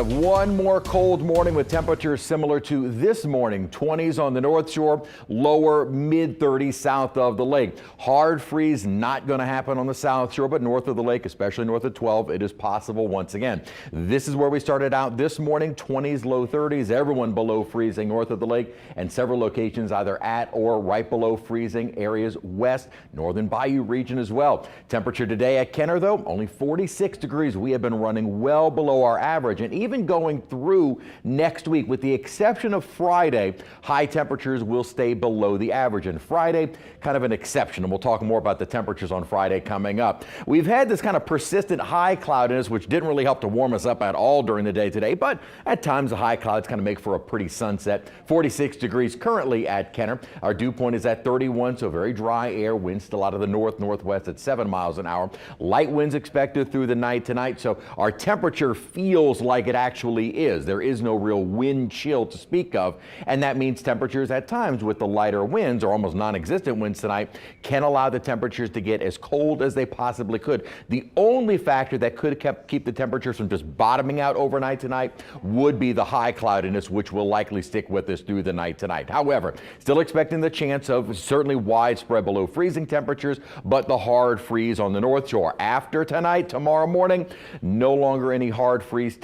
One more cold morning with temperatures similar to this morning. 20s on the North Shore, lower mid-30s south of the lake. Hard freeze not going to happen on the South Shore, but north of the lake, especially north of 12, it is possible once again. This is where we started out this morning. 20s, low 30s, everyone below freezing north of the lake, and several locations either at or right below freezing areas west, northern Bayou region as well. Temperature today at Kenner, though, only 46 degrees. We have been running well below our average, and even going through next week, with the exception of Friday, high temperatures will stay below the average. And Friday, kind of an exception, and we'll talk more about the temperatures on Friday coming up. We've had this kind of persistent high cloudiness, which didn't really help to warm us up at all during the day today, but at times the high clouds kind of make for a pretty sunset. 46 degrees currently at Kenner. Our dew point is at 31, so very dry air. Winds still out of the northwest at 7 miles an hour. Light winds expected through the night tonight, so our temperature feels like it actually is. There is no real wind chill to speak of, and that means temperatures at times with the lighter winds, or almost non-existent winds tonight, can allow the temperatures to get as cold as they possibly could. The only factor that could keep the temperatures from just bottoming out overnight tonight would be the high cloudiness, which will likely stick with us through the night tonight. However, still expecting the chance of certainly widespread below freezing temperatures, but the hard freeze on the North Shore. After tonight, tomorrow morning, no longer any hard freeze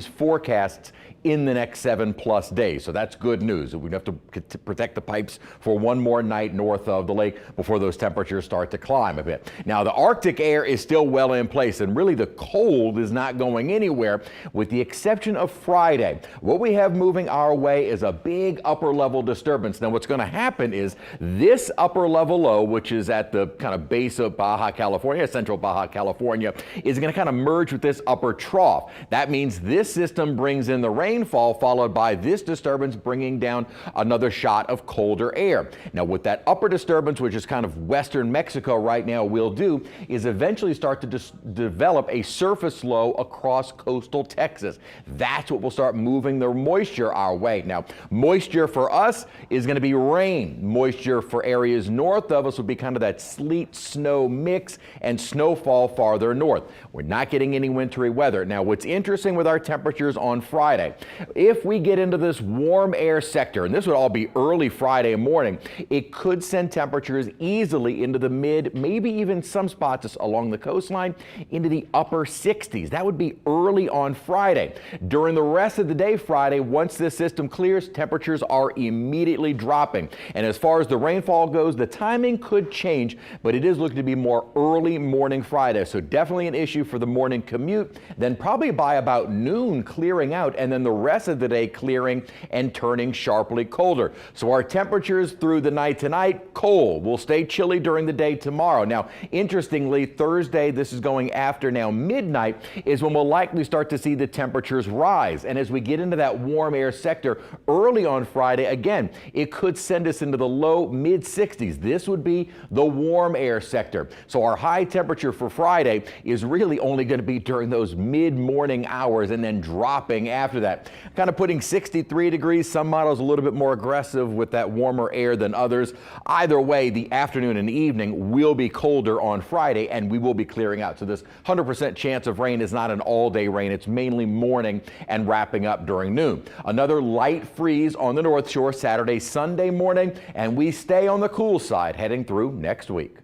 forecasts in the next 7+ days. So that's good news. We have to protect the pipes for one more night north of the lake before those temperatures start to climb a bit. Now, the Arctic air is still well in place, and really the cold is not going anywhere with the exception of Friday. What we have moving our way is a big upper level disturbance. Now, what's going to happen is this upper level low, which is at the kind of base of Baja California, central Baja California, is going to kind of merge with this upper trough. That means this system brings in the rainfall, followed by this disturbance bringing down another shot of colder air. Now, what that upper disturbance, which is kind of western Mexico right now, will do is eventually start to develop a surface low across coastal Texas. That's what will start moving the moisture our way. Now, moisture for us is going to be rain. Moisture for areas north of us will be kind of that sleet snow mix and snowfall farther north. We're not getting any wintry weather. Now, what's interesting with our temperatures on Friday, if we get into this warm air sector, and this would all be early Friday morning, it could send temperatures easily into the mid, maybe even some spots along the coastline, into the upper 60s. That would be early on Friday. During the rest of the day Friday, once this system clears, temperatures are immediately dropping. And as far as the rainfall goes, the timing could change, but it is looking to be more early morning Friday. So definitely an issue for the morning commute, then probably by about noon clearing out, and then the rest of the day clearing and turning sharply colder. So our temperatures through the night tonight, cold. Will stay chilly during the day tomorrow. Now, interestingly, Thursday, this is going after now midnight, is when we'll likely start to see the temperatures rise. And as we get into that warm air sector early on Friday, again, it could send us into the low mid 60s. This would be the warm air sector. So our high temperature for Friday is really only going to be during those mid-morning hours and then dropping after that. Kind of putting 63 degrees. Some models a little bit more aggressive with that warmer air than others. Either way, the afternoon and evening will be colder on Friday, and we will be clearing out. So this 100% chance of rain is not an all-day rain. It's mainly morning and wrapping up during noon. Another light freeze on the North Shore Saturday, Sunday morning, and we stay on the cool side heading through next week.